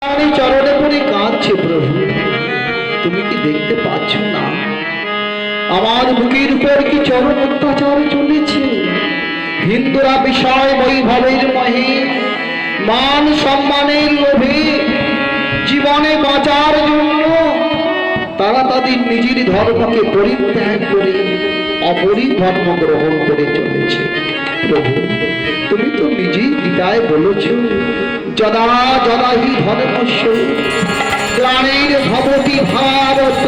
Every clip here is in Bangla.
আমি চরণে পড়ে কাঁদছে প্রভু, তুমি কি দেখতে পাচ্ছ না আমার বুকের উপর কি চরম অত্যাচার চলেছে? হিন্দুরা বিষয় বৈভবের মহে, মান সম্মানের লোভে, জীবনে বাঁচার জন্য তারা তাদের নিজের ধর্মকে পরিত্যাগ করে অপরই ধর্ম গ্রহণ করে চলেছে। প্রভু, তুমি তো নিজেই গীতায় বলেছ, যদা যদা হি ধর্মস্য গ্লানির ভবতি ভারত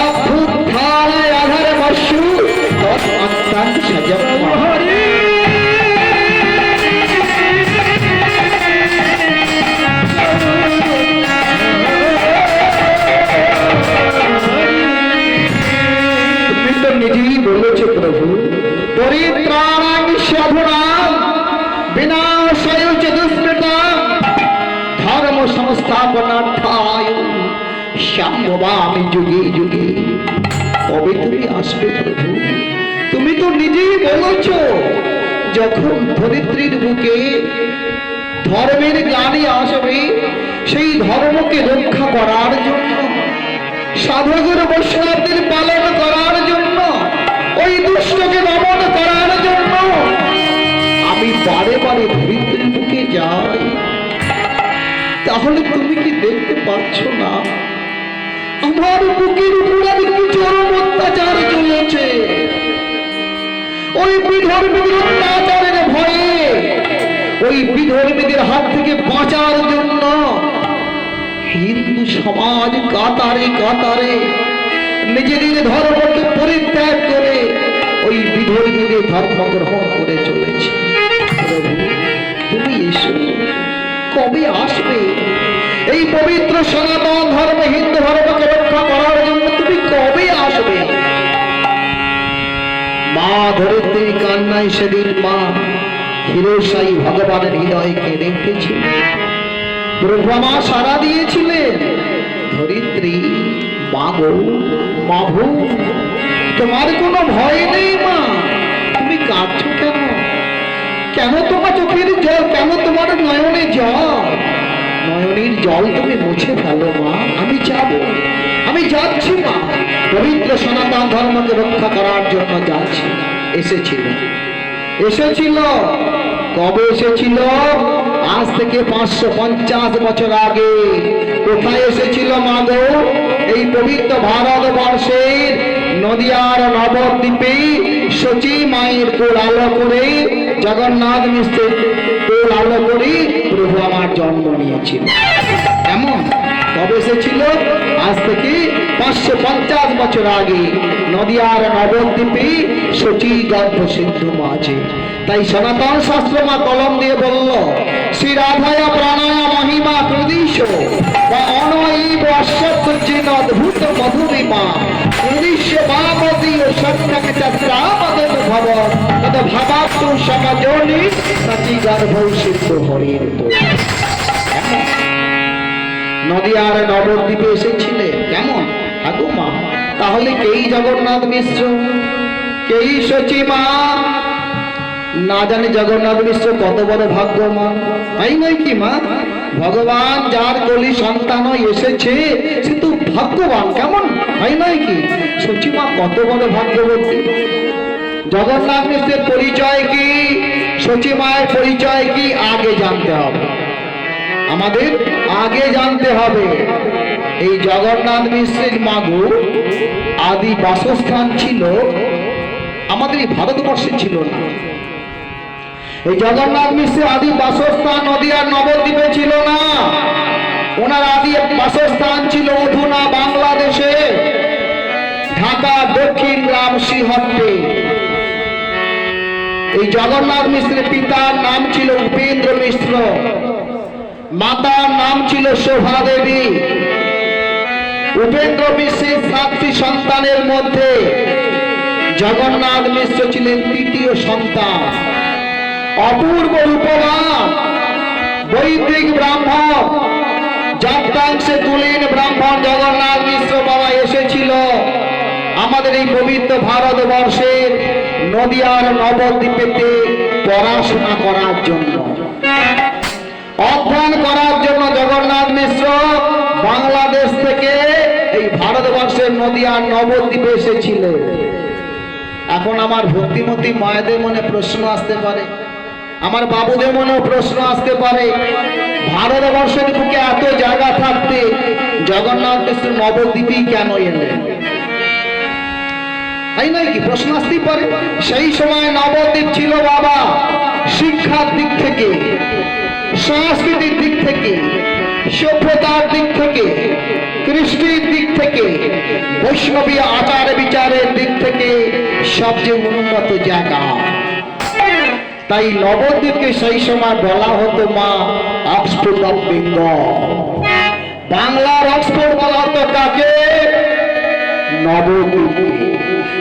অভ্যুত্থানায় অধর্মস্য তদাত্মাং সযম্যহরি। তুমি তো নিজেই বলেছ প্রভু, পরিত্রাণাং সাধনাং বিনাশায় চ দুষ্কৃতাং ধর্ম সংস্থাপনার্থায় সম্ভবামি যুগে যুগে। কবে তুমি আসবে প্রভু? তুমি তো নিজেই বলেছ, যখন ধরিত্রীর বুকে ধর্মের গ্লানি আসবে, সেই ধর্মকে রক্ষা করার জন্য, সাধুগুরু বৈষ্ণবদের পালন করার জন্য, ওই দুষ্টকে দমন করার জন্য আমি বারে বারে ধরিত্রীর বুকে যাই। তাহলে তুমি কি দেখতে পাচ্ছ না আমার বুকের উপর কি চরম অত্যাচার চলেছে? ওই বিধর্মীদের অত্যাচারের ভয়ে, ওই বিধর্মীদের হাত থেকে বাঁচার জন্য হিন্দু সমাজ কাতারে কাতারে নিজেদের ধর্মকে পরিত্যাগ করে ওই বিধর্মীদের ধর্ম গ্রহণ করে চলেছে। প্রভু, তুমি এসো, কবে আসবে? এই পবিত্র সনাতন ধর্ম হিন্দু ধর্মকে রক্ষা করার জন্য তুমি কবে আসবে? মা ধরিত্রী কান্নায় সেদিন মা হিরোসাই ভগবানের হৃদয় কেঁদে উঠেছিল। ব্রহ্মা সারা দিয়েছিলেন, ধরিত্রী মা গো, মা ভূ, তোমার কোনো ভয় নেই মা, তুমি কাঁদছো কেন? কেন তোমার চোখের জল, কেন তোমার নয়নে জল? নয়নের জল তুমি মুছে ফেলো মা, আমি যাব, আমি যাচ্ছি মা, পবিত্র সনাতন ধর্মকে রক্ষা করার জন্য যাচ্ছি। এসেছিল, এসেছিল। কবে এসেছিল? আজ থেকে 550 বছর আগে। কোথায় এসেছিল মা গো? এই পবিত্র ভারতবর্ষের নদিয়ার নবদ্বীপে সচি মায়ের কোল আলো করে, জগন্নাথ মিশ্রের কোল আলো করে প্রভু আমার জন্ম নিয়েছিল। এমন কবে এসেছিল? আজ থেকে 550 বছর আগে নদিয়ার নবদ্বীপে সচি গর্ভ সিন্ধু মাঝে। তাই সনাতন শাস্ত্র মা কলম দিয়ে বলল, শ্রী রাধায় প্রাণায় মহিমা প্রদিশ বা অনৈব অশ্বত্থজিন অদ্ভুত মধুরিমা প্রদিশ বামতি ও সত্যকে চত্রাপদে ভব তদ ভাবাপ্তু সমাজনি সচি গর্ভ সিন্ধু হরির। নদিয়ার নবদ্বীপে এসেছিলে কেমন? ঠাকুর মা, তাহলে কেই জগন্নাথ মিশ্র, কেই সচি মা? না জানি জগন্নাথ মিশ্র কত বড় ভাগ্যবান, তাই নয় কি মা? ভগবান যার কলি সন্তান এসেছে সে তো ভাগ্যবান, কেমন তাই নয় কি? সচি মা কত বড় ভাগ্যবতী। জগন্নাথ মিশ্রের পরিচয় কি, সচি মায়ের পরিচয় কি, আগে জানতে হবে, আমাদের আগে জানতে হবে। এই জগন্নাথ মিশ্রের মাগো আদি বাসস্থান ছিল আমাদের এই ভারতবর্ষে ছিল না। এই জগন্নাথ মিশ্রের আদি বাসস্থান নদিয়ার নবদ্বীপে ছিল না। ওনার আদি বাসস্থান ছিল অধুনা বাংলাদেশে, ঢাকা দক্ষিণ গ্রাম শ্রীহট্টে। এই জগন্নাথ মিশ্রের পিতার নাম ছিল উপেন্দ্র মিশ্র, মাতার নাম ছিল শোভা দেবী। উপেন্দ্র মিশ্রের 7টি সন্তানের মধ্যে জগন্নাথ মিশ্র ছিলেন তৃতীয় সন্তান। অপূর্ব রূপবান বৈদিক ব্রাহ্মণ, যাত্রাংশে তুলেন ব্রাহ্মণ জগন্নাথ মিশ্র বাবা এসেছিল আমাদের এই পবিত্র ভারতবর্ষের নদিয়ার নবদ্বীপেতে পড়াশোনা করার জন্য, অধ্যয়ন করার জন্য জগন্নাথ নদিয়ার নবদ্বীপে এসেছিলেন। এখন আমার ভক্তিমতী মায়েদের মনে প্রশ্ন আসতে পারে, আমার বাবুদের মনেও প্রশ্ন আসতে পারে, ভারতবর্ষের বুকে এত জায়গা থাকতে জগন্নাথ মিশ্র নবদ্বীপেই কেন এলেন? তাই নয় কি? প্রশ্ন আসতেই পারে। সেই সময় নবদ্বীপ ছিল বাবা শিক্ষার দিক থেকে, সংস্কৃতির দিক থেকে, সভ্যতার দিক থেকে, কৃষ্টির দিক থেকে, বৈষ্ণবী আচার বিচারের দিক থেকে সবচেয়ে উন্নত জায়গা। তাই নবদ্বীপকে সেই সময় বলা হতো মা অক্সফোর্ড অফ বেঙ্গল। বাংলার অক্সফোর্ড বলা হতো কাকে? নবদ্বীপকে।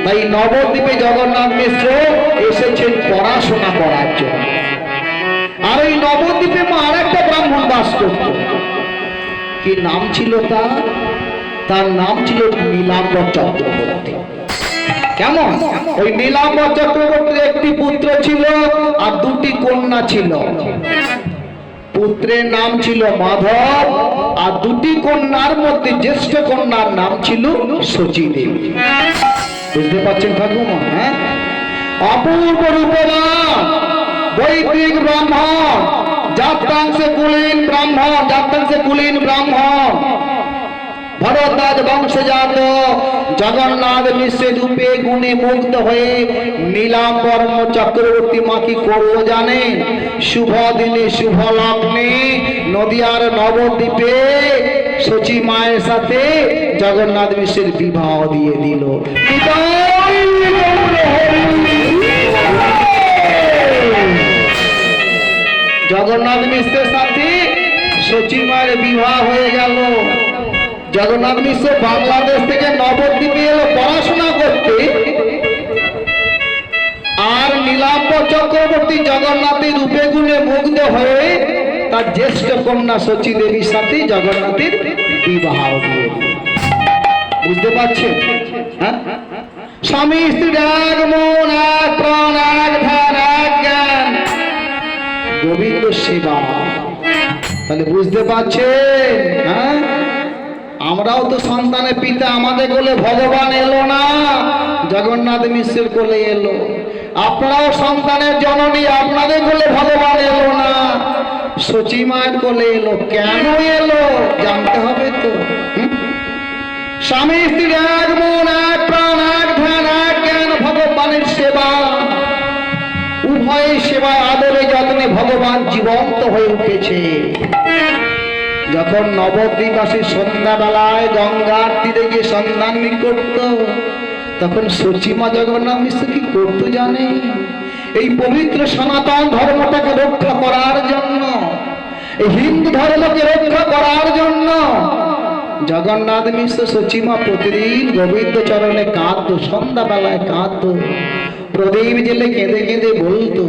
তাই নবদ্বীপে জগন্নাথ মিশ্র এসেছেন পড়াশোনা করার জন্য। আর এই নবদ্বীপে মা আর একটা ব্রাহ্মণ বাস করত। কি নাম ছিল তার? তার নাম ছিল নীলাম্বর চক্রবর্তী। কেমন? ওই নীলাম্বর চক্রবর্তীর একটি পুত্র ছিল আর দুটি কন্যা ছিল। পুত্রের নাম ছিল মাধব আর দুটি কন্যার মধ্যে জ্যেষ্ঠ কন্যার নাম ছিল শচী দেবী। বুঝতে পারছেন ঠাকুমা? হ্যাঁ, অপূর্ব রূপবান বৈদিক ব্রাহ্মণ, জাতাংশে কুলীন ব্রাহ্মণ, জাতাংশে কুলীন ব্রাহ্মণ, ভরদ্বাজ বংশজাত জগন্নাথ মিশ্রের রূপে গুণে মুগ্ধ হয়ে নীলাম্বর চক্রবর্তী মা কি করলো জানেন? শুভ দিনে শুভ লগ্নে নদিয়ার নবদ্বীপে শচী মায়ের সাথে জগন্নাথ মিশ্রের বিবাহ দিয়ে দিল। জগন্নাথ মিশ্রের সাথে শচী মায়ের বিবাহ হয়ে গেল। জগন্নাথ মিশ্র বাংলাদেশ থেকে নবদ্বীপে এলো পড়াশোনা করতে, আর নীলাম্বর চক্রবর্তী জগন্নাথের রূপে গুণে মুগ্ধ হয়ে তার জ্যেষ্ঠ কন্যা শচী দেবীর সাথে জগন্নাথের বিবাহ দিয়ে। বুঝতে পারছেন? হ্যাঁ, স্বামী স্ত্রীর এক মন, এক প্রাণ, এক ধ্যান, এক জ্ঞান, গোবিন্দ সেবা। তাহলে বুঝতে পারছেন? হ্যাঁ, আমরাও তো সন্তানের পিতা, আমাদের কোলে ভগবান এলো না, জগন্নাথ মিশ্রের কোলে এলো। আপনারাও সন্তানের জননী, আপনাদের কোলে ভগবান এলো না, শচী মায়ের কোলে এলো। কেন এলো জানতে হবে তো। স্বামী স্ত্রীর এক মন, এক প্রাণ, এক ধ্যান, এক জ্ঞান, ভগবানের সেবা। উভয় সেবায় আদরে যত্নে ভগবান জীবন্ত হয়ে উঠেছে। যখন নবদ্বীপবাসী সন্ধ্যাবেলায় গঙ্গার তীরে গিয়ে সন্ধানী করত, তখন শচী মা জগন্নাথ মিশ্র কি করতো জানে? এই পবিত্র সনাতন ধর্মটাকে রক্ষা করার জন্য, এই হিন্দু ধর্মকে রক্ষা করার জন্য জগন্নাথ মিশ্র শচী মা প্রতিদিন গোবিন্দ চরণে কাঁদতো, সন্ধ্যাবেলায় কাঁদতো, প্রদীপ জেলে কেঁদে কেঁদে বলতো,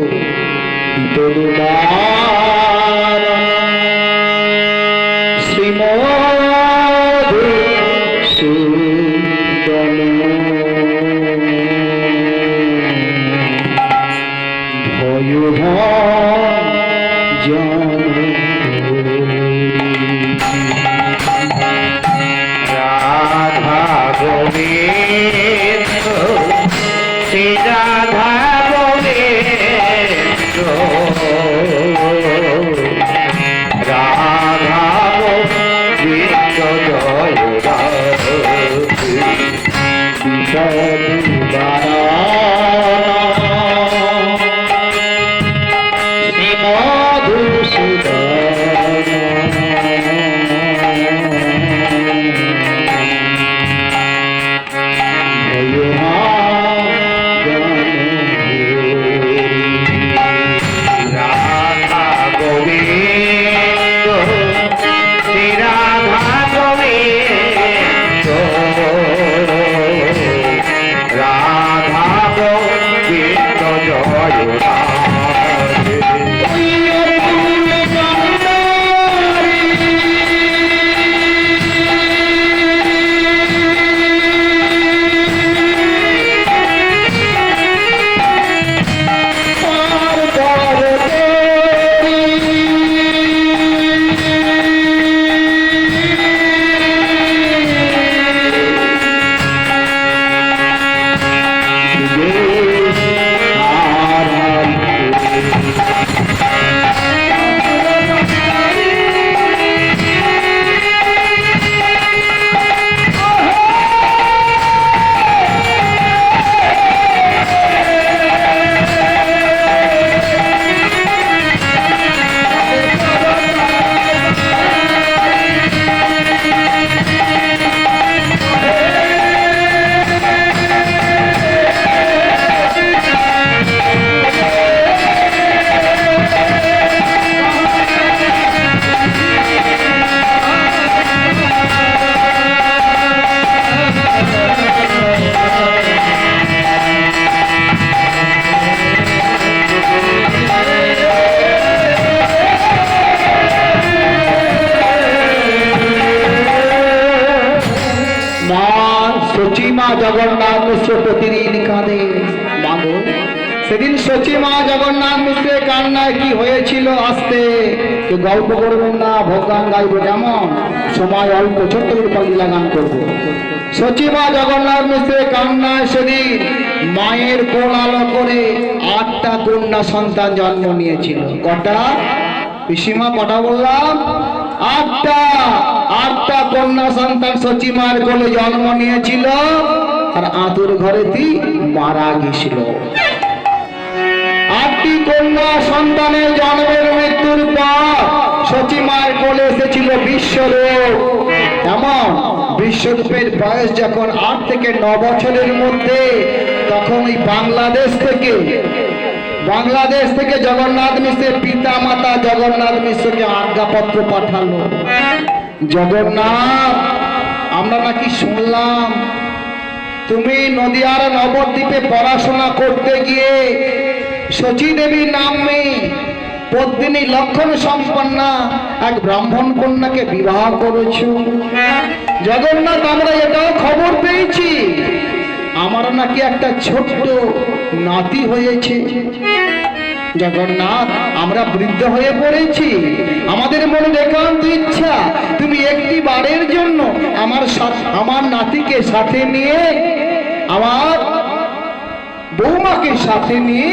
জগন্নাথ মিশ্র প্রতিদিন কাঁদে। মাগো, সেদিন সচিমা জগন্নাথ মিশ্রের কান্নায় কি হয়েছিল আসতে কেউ গল্প করবেন না, ভগবান গাইব, যেমন সময় অল্প, ছোট্ট করে পাগলা গান করবো। সচিমা জগন্নাথ মিশ্রের কান্নায় সেদিন মায়ের কোল আলো করে 8টা কন্যা সন্তান জন্ম নিয়েছিল। কটা পিসিমা, কটা বললাম? 8টা কন্যা সন্তান সচিমার কোলে জন্ম নিয়েছিল, আর আতুর ঘরেতেই মারা গেছিল। 8টি কন্যা সন্তানের জন্মের মৃত্যুর পর সচিমার কোলে এসেছিল বিশ্বরূপ। এমন বিশ্বরূপের বয়স যখন 8 থেকে 9 বছরের মধ্যে, তখন এই বাংলাদেশ থেকে জগন্নাথ মিশ্রের পিতা মাতা জগন্নাথ মিশ্রকে আজ্ঞাপত্র পাঠালো। জগন্নাথ, আমরা নাকি শুনলাম তুমি নদিয়ার নবদ্বীপে পড়াশোনা করতে গিয়ে শচী দেবীর নামে পদ্মিনী লক্ষণ সম্পন্না এক ব্রাহ্মণ কন্যাকে বিবাহ করেছ। জগন্নাথ, আমরা এটাও খবর পেয়েছি আমার নাকি একটা ছোট্ট নাতি হয়েছে। জগন্নাথ, আমরা বৃদ্ধ হয়ে পড়েছি, আমাদের মনে একান্ত ইচ্ছা তুমি একটি বারের জন্য আমার নাতিকে সাথে নিয়ে, আমার বৌমাকে সাথে নিয়ে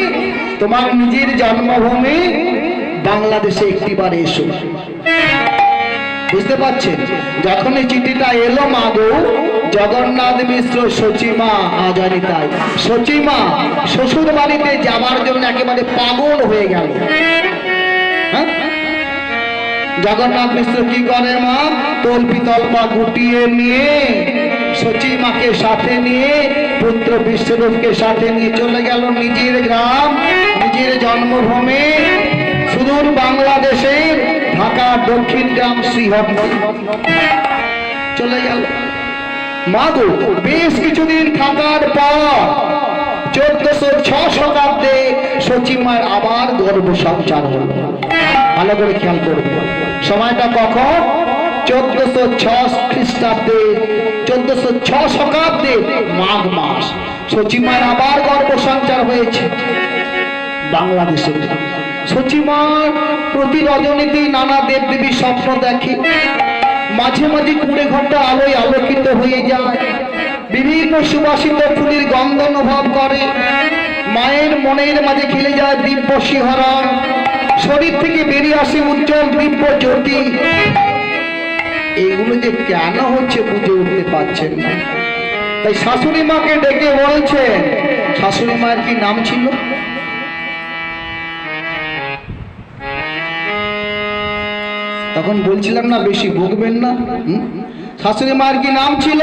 তোমার নিজের জন্মভূমি বাংলাদেশে একটিবার এসো। বুঝতে পারছেন? যখন এই চিঠিটা এলো মাগো, জগন্নাথ মিশ্র সচিমা আজারিতায় সচিমা শ্বশুর বাড়িতে যাবার জন্য একেবারে পাগল হয়ে গেল। জগন্নাথ মিশ্র কি করে মা, তল্পি তল্পা গুটিয়ে নিয়ে সচিমাকে সাথে নিয়ে, পুত্র বিশ্বরূপকে সাথে নিয়ে চলে গেল নিজের গ্রাম, নিজের জন্মভূমি, সুদূর বাংলাদেশের ঢাকা দক্ষিণ গ্রাম শ্রীহট্ট চলে গেল। মাগো, বেশ কিছুদিন থাকার পর 1406 শতাব্দে সচিমার আবার গর্ভ সঞ্চার হল। ভালো করে খেয়াল করবে, সময়টা কখন? 1406 খ্রিস্টাব্দে, 1406 শতাব্দে মাঘ মাস সচিমার আবার গর্ভ সঞ্চার হয়েছে বাংলাদেশে। সচিমার প্রতি রজনীতে নানা দেব দেবীর স্বপ্ন দেখে, মাঝে মাঝে কুড়ে ঘন্টা আলোয় আলোকিত হয়ে যায়, বিভিন্ন সুবাসিত ফুলের গন্ধ অনুভব করে, মায়ের মনের মাঝে খেলে যায় দিব্য শিহরণ, শরীর থেকে বেরিয়ে আসে উজ্জ্বল দিব্য জ্যোতি। এগুলো যে কেন হচ্ছে বুঝে উঠতে পারছেন না। তাই শাশুড়ি মাকে ডেকে বলছেন, শাশুড়ি মায়ের কি নাম ছিল? তখন বলছিলাম না বেশি বকবেন না। শাশুড়ি মায়ের কি নাম ছিল?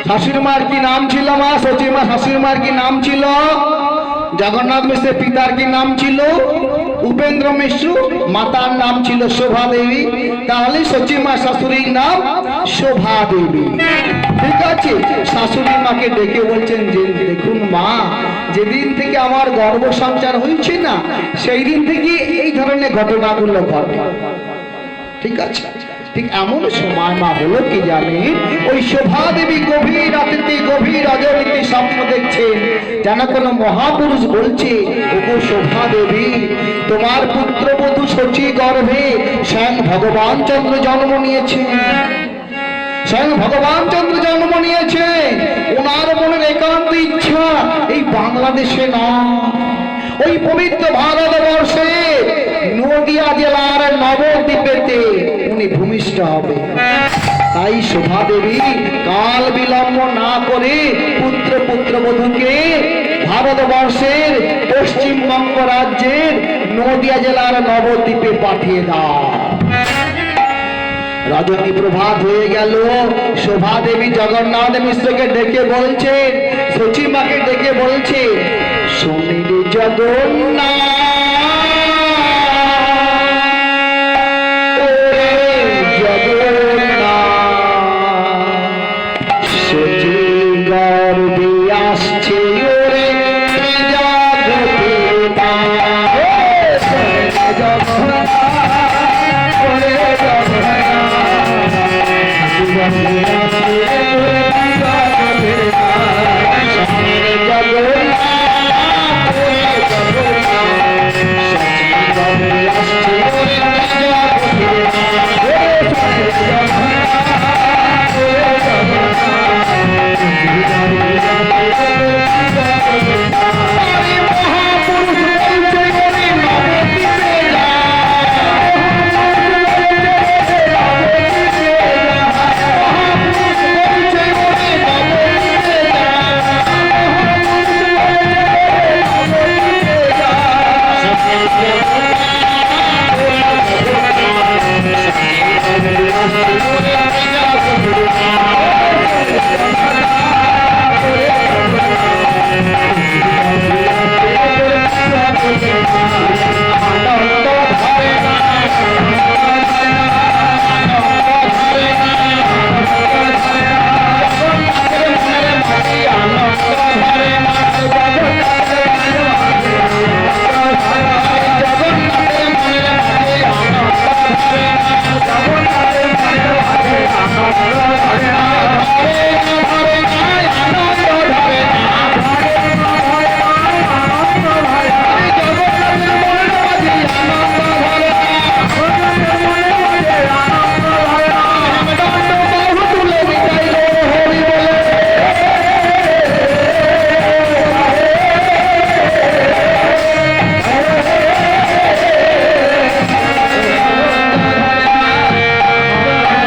শাশুড়ি মায়ের কি নাম ছিল? মা সচিমা শাশুড়ি মায়ের কি নাম ছিল? জগন্নাথ মিশ্রের পিতার কি নাম ছিল? উপেন্দ্র মিশ্র। মাতার নাম ছিল শোভা দেবী। তাহলে সচিমা শাশুড়ির নাম শোভা দেবী। ঠিক আছে, শাশুড়ি মাকে ডেকে বলছেন যে দেখুন মা, যেদিন থেকে আমার গর্ভ সঞ্চার হয়েছে না, সেই দিন থেকে এই ধরনের ঘটনাগুলো ঘটে। ঠিক আছে, ঠিক এমন সময় মা হলো কি জানে, ওই শোভা দেবী গভীর রাত্রিতে গভীর রজনীতে স্বপ্ন দেখছেন, যেন কোনো মহাপুরুষ বলছে, ওগো শোভা দেবী, তোমার পুত্রবধূ শচী গর্ভে স্বয়ং ভগবান চন্দ্র জন্ম নিয়েছে। স্বয়ং ভগবান চন্দ্র জন্ম নিয়েছে। ওনার মনের একান্ত ইচ্ছা এই বাংলাদেশে না, ওই পবিত্র ভারতবর্ষে নদিয়া জেলার নবদ্বীপেতে উনি ভূমিষ্ঠ হবে। তাই শোভা দেবী কাল বিলম্ব না করে পুত্রবধূকে ভারতবর্ষের পশ্চিমবঙ্গ রাজ্যের নদিয়া জেলার নবদ্বীপে পাঠিয়ে দাও। রজনী প্রভাত হয়ে গেল। শোভা দেবী জগন্নাথ মিশ্রকে ডেকে বলছে, সচিমাকে ডেকে বলছে, শোনে জগন্নাথ